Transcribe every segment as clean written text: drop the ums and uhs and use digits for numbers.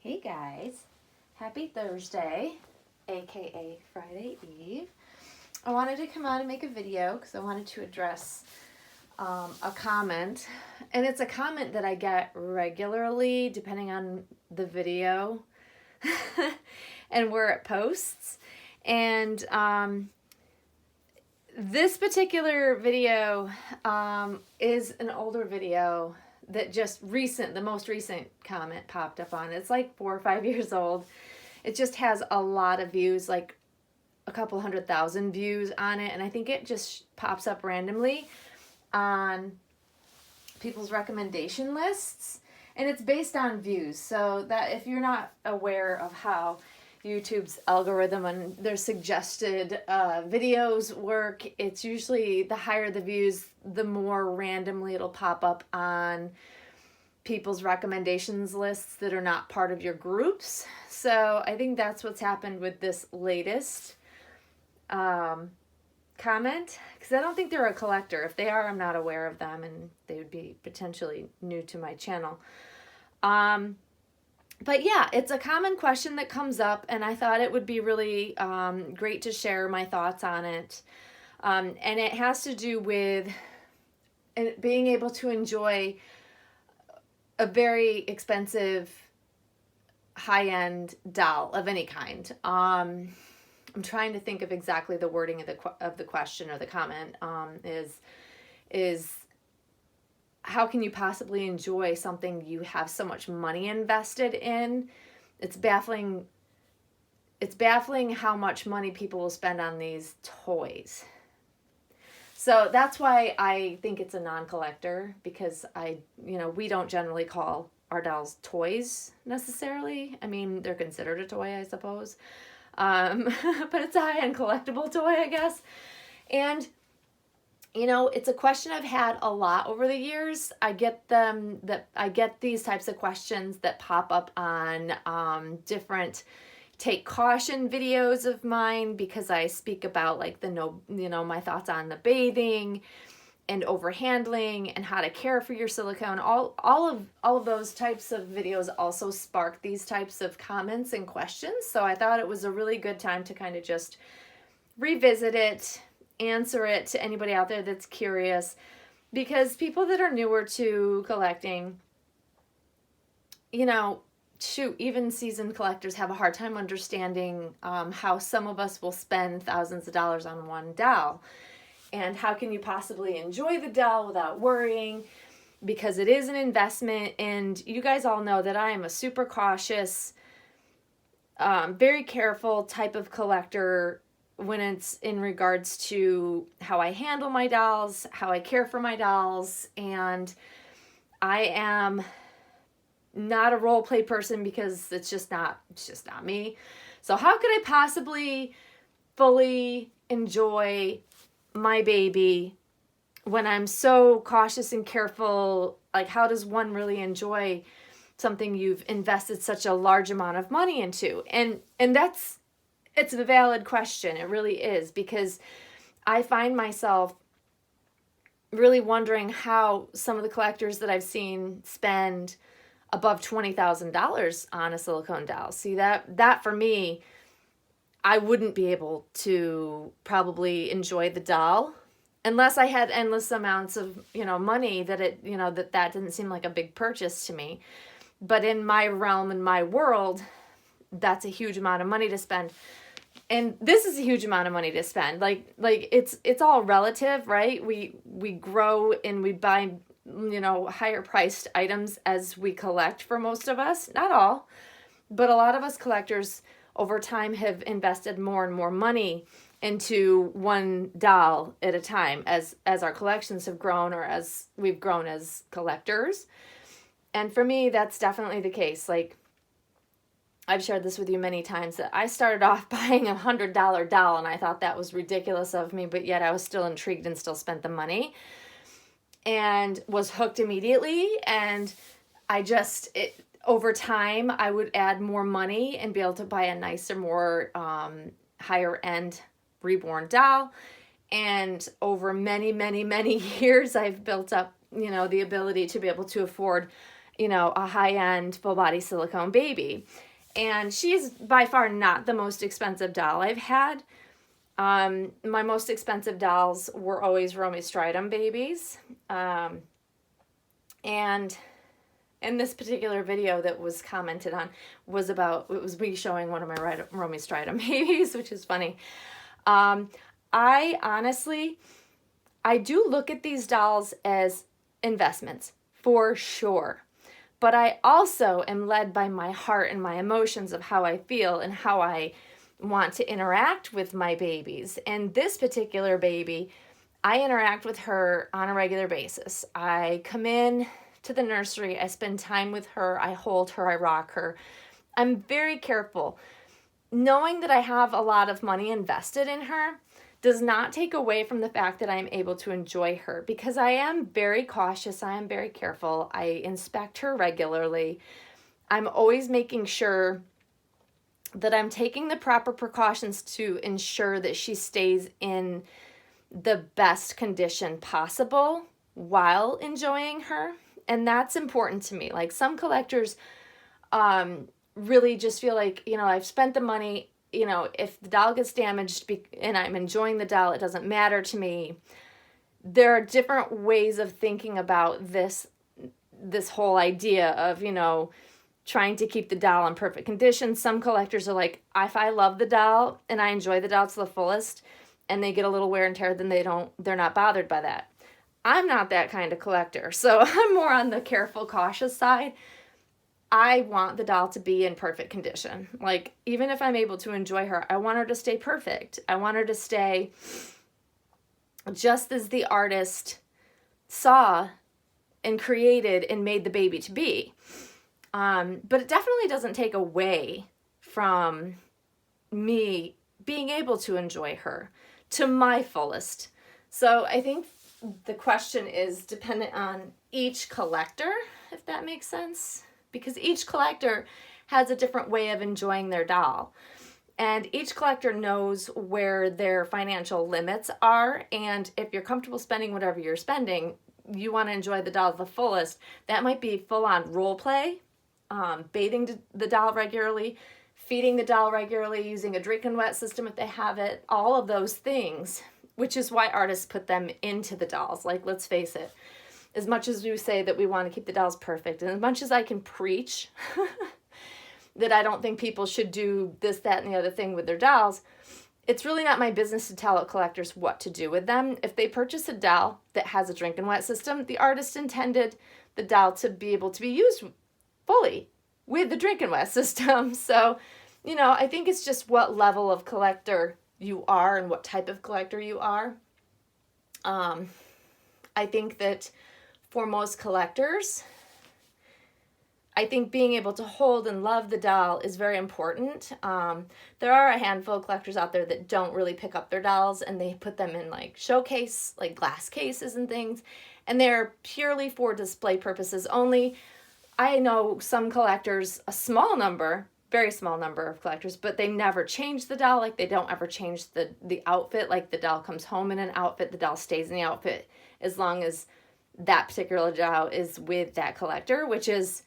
Hey guys, happy Thursday, aka Friday Eve. I wanted to come out and make a video because I wanted to address a comment, and it's a comment that I get regularly depending on the video and where it posts. And this particular video is an older video that the most recent comment popped up on. It's like 4 or 5 years old. It just has a lot of views, like a couple 100,000 views on it. And I think it just pops up randomly on people's recommendation lists. And it's based on views. So that if you're not aware of how YouTube's algorithm and their suggested videos work, it's usually the higher the views, the more randomly it'll pop up on people's recommendations lists that are not part of your groups. So I think that's what's happened with this latest comment, because I don't think they're a collector. If they are, I'm not aware of them, and they would be potentially new to my channel. But yeah, it's a common question that comes up, and I thought it would be really great to share my thoughts on it. And it has to do with being able to enjoy a very expensive, high-end doll of any kind. I'm trying to think of exactly the wording of the question or the comment. Is how can you possibly enjoy something you have so much money invested in? It's baffling how much money people will spend on these toys. So that's why I think it's a non-collector, because we don't generally call our dolls toys necessarily. I mean, they're considered a toy, I suppose. But it's a high-end collectible toy, I guess. And it's a question I've had a lot over the years. I get these types of questions that pop up on different take caution videos of mine, because I speak about like my thoughts on the bathing and overhandling and how to care for your silicone. All of those types of videos also spark these types of comments and questions. So I thought it was a really good time to kind of just revisit it, answer it to anybody out there that's curious, because people that are newer to collecting, even seasoned collectors have a hard time understanding how some of us will spend thousands of dollars on one doll. And how can you possibly enjoy the doll without worrying? Because it is an investment, and you guys all know that I am a super cautious, very careful type of collector when it's in regards to how I handle my dolls, how I care for my dolls, and I am not a role play person because it's just not me. So how could I possibly fully enjoy my baby when I'm so cautious and careful? Like, how does one really enjoy something you've invested such a large amount of money into? And it's a valid question. It really is, because I find myself really wondering how some of the collectors that I've seen spend above $20,000 on a silicone doll. See, that for me, I wouldn't be able to probably enjoy the doll unless I had endless amounts of, money that didn't seem like a big purchase to me. But in my realm, in my world, that's a huge amount of money to spend. And this is a huge amount of money to spend. Like it's all relative, right? We grow and we buy, higher priced items as we collect, for most of us. Not all, but a lot of us collectors over time have invested more and more money into one doll at a time as our collections have grown, or as we've grown as collectors. And for me, that's definitely the case. Like, I've shared this with you many times, that I started off buying a $100 doll, and I thought that was ridiculous of me, but yet I was still intrigued and still spent the money and was hooked immediately. And over time, I would add more money and be able to buy a nicer, more higher end reborn doll. And over many, many, many years, I've built up, the ability to be able to afford a high-end full-body silicone baby. And she's by far not the most expensive doll I've had. My most expensive dolls were always Romy Stridham babies. And in this particular video that was commented on it was me showing one of my Romy Stridham babies, which is funny. I honestly do look at these dolls as investments, for sure. But I also am led by my heart and my emotions of how I feel and how I want to interact with my babies. And this particular baby, I interact with her on a regular basis. I come in to the nursery, I spend time with her, I hold her, I rock her. I'm very careful. Knowing that I have a lot of money invested in her does not take away from the fact that I'm able to enjoy her, because I am very cautious, I am very careful, I inspect her regularly. I'm always making sure that I'm taking the proper precautions to ensure that she stays in the best condition possible while enjoying her. And that's important to me. Like, some collectors really just feel like, I've spent the money, if the doll gets damaged and I'm enjoying the doll, it doesn't matter to me. There are different ways of thinking about this whole idea of, trying to keep the doll in perfect condition. Some collectors are like, if I love the doll and I enjoy the doll to the fullest and they get a little wear and tear, then they're not bothered by that. I'm not that kind of collector, so I'm more on the careful, cautious side. I want the doll to be in perfect condition. Like, even if I'm able to enjoy her, I want her to stay perfect. I want her to stay just as the artist saw and created and made the baby to be. But it definitely doesn't take away from me being able to enjoy her to my fullest. So I think the question is dependent on each collector, if that makes sense. Because each collector has a different way of enjoying their doll. And each collector knows where their financial limits are. And if you're comfortable spending whatever you're spending, you want to enjoy the doll to the fullest. That might be full-on role play, bathing the doll regularly, feeding the doll regularly, using a drinking wet system if they have it, all of those things, which is why artists put them into the dolls. Like, let's face it. As much as we say that we want to keep the dolls perfect, and as much as I can preach that I don't think people should do this, that, and the other thing with their dolls, it's really not my business to tell collectors what to do with them. If they purchase a doll that has a drink and wet system, the artist intended the doll to be able to be used fully with the drink and wet system. So, I think it's just what level of collector you are and what type of collector you are. I think that for most collectors, I think being able to hold and love the doll is very important. There are a handful of collectors out there that don't really pick up their dolls and they put them in like showcase, like glass cases and things, and they're purely for display purposes only. I know some collectors, a small number, very small number of collectors, but they never change the doll. Like, they don't ever change the outfit. Like, the doll comes home in an outfit, the doll stays in the outfit as long as that particular doll is with that collector, which is,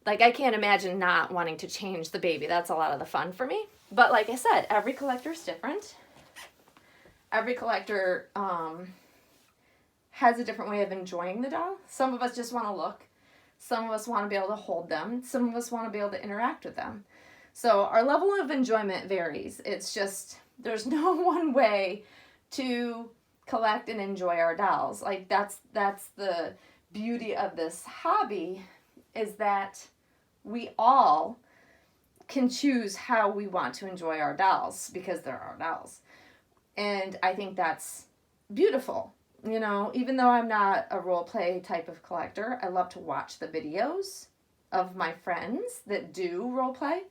like, I can't imagine not wanting to change the baby. That's a lot of the fun for me. But like I said, every collector is different. Every collector has a different way of enjoying the doll. Some of us just want to look. Some of us want to be able to hold them. Some of us want to be able to interact with them. So our level of enjoyment varies. It's just, there's no one way to collect and enjoy our dolls. Like, that's the beauty of this hobby, is that we all can choose how we want to enjoy our dolls because they're our dolls. And I think that's beautiful. Even though I'm not a role play type of collector, I love to watch the videos of my friends that do role play.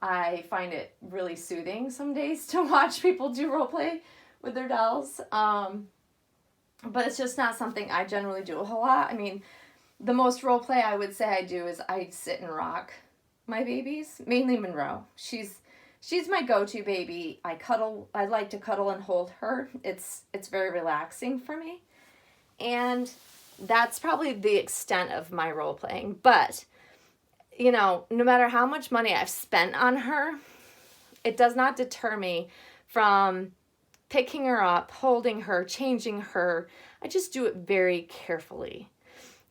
I find it really soothing some days to watch people do role play with their dolls. But it's just not something I generally do a whole lot. I mean, the most role play I would say I do is I sit and rock my babies, mainly Monroe. She's my go-to baby. I like to cuddle and hold her. It's very relaxing for me. And that's probably the extent of my role playing. But, you know, no matter how much money I've spent on her, it does not deter me from picking her up, holding her, changing her. I just do it very carefully.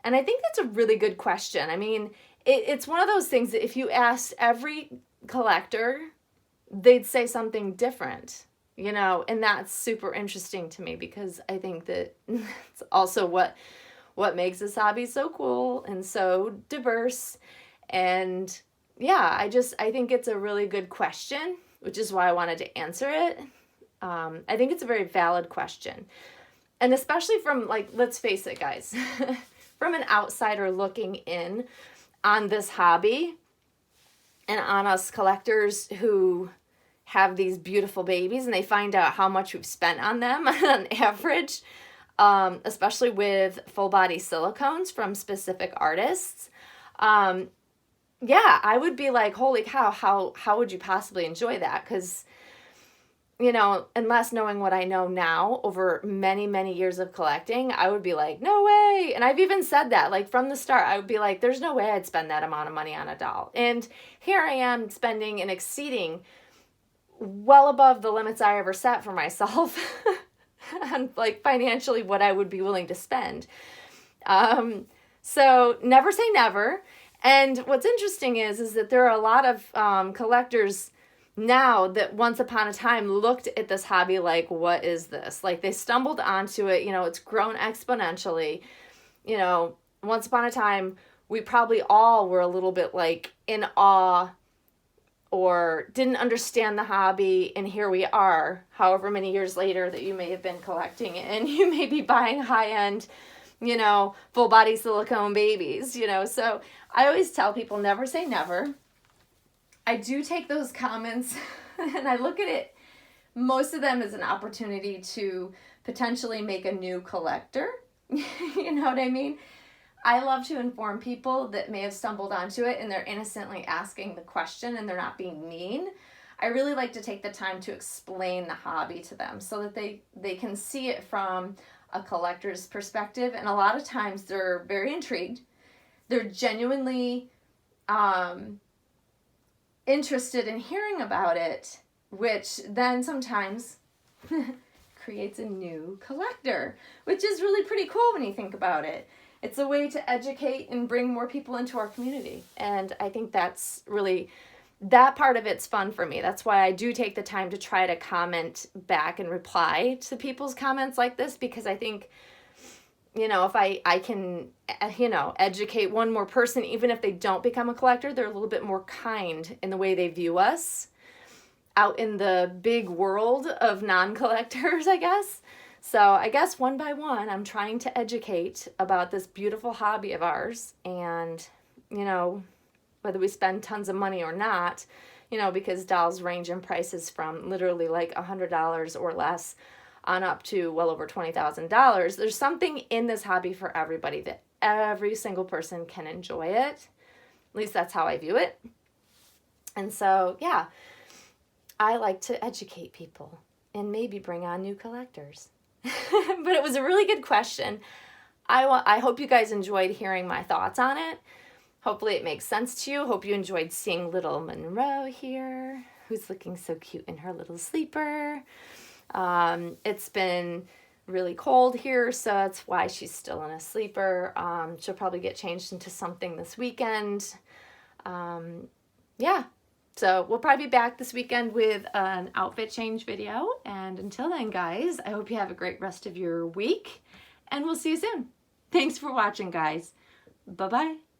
And I think that's a really good question. I mean, it's one of those things that if you asked every collector, they'd say something different, you know, and that's super interesting to me because I think that it's also what makes this hobby so cool and so diverse. And yeah, I think it's a really good question, which is why I wanted to answer it. I think it's a very valid question. And especially from, like, let's face it, guys, from an outsider looking in on this hobby and on us collectors who have these beautiful babies and they find out how much we've spent on them on average, especially with full body silicones from specific artists. Yeah, I would be like, holy cow, how would you possibly enjoy that? Because, you know, unless knowing what I know now over many, many years of collecting, I would be like, no way. And I've even said that, like, from the start, I would be like, there's no way I'd spend that amount of money on a doll. And here I am spending and exceeding well above the limits I ever set for myself and, like, financially what I would be willing to spend. So never say never. And what's interesting is that there are a lot of collectors now that once upon a time looked at this hobby like, what is this? Like, they stumbled onto it, you know, it's grown exponentially. You know, once upon a time, we probably all were a little bit like in awe or didn't understand the hobby, and here we are, however many years later that you may have been collecting it, and you may be buying high-end, you know, full body silicone babies, you know. So I always tell people, never say never. I do take those comments and I look at it, most of them as an opportunity to potentially make a new collector. You know what I mean? I love to inform people that may have stumbled onto it and they're innocently asking the question and they're not being mean. I really like to take the time to explain the hobby to them so that they can see it from a collector's perspective. And a lot of times they're very intrigued. They're genuinely interested in hearing about it, which then sometimes creates a new collector, which is really pretty cool when you think about it. It's a way to educate and bring more people into our community. And I think that's really, that part of it's fun for me. That's why I do take the time to try to comment back and reply to people's comments like this, because I think, you know, if I can, you know, educate one more person, even if they don't become a collector, they're a little bit more kind in the way they view us out in the big world of non-collectors, I guess. So I guess one by one, I'm trying to educate about this beautiful hobby of ours. And, you know, whether we spend tons of money or not, you know, because dolls range in prices from literally like $100 or less on up to well over $20,000. There's something in this hobby for everybody, that every single person can enjoy it. At least that's how I view it. And so, yeah, I like to educate people and maybe bring on new collectors. But it was a really good question. I hope you guys enjoyed hearing my thoughts on it. Hopefully it makes sense to you. Hope you enjoyed seeing little Monroe here, who's looking so cute in her little sleeper. It's been really cold here, so that's why she's still in a sleeper. She'll probably get changed into something this weekend. Yeah, so we'll probably be back this weekend with an outfit change video. And until then, guys, I hope you have a great rest of your week, and we'll see you soon. Thanks for watching, guys. Bye-bye.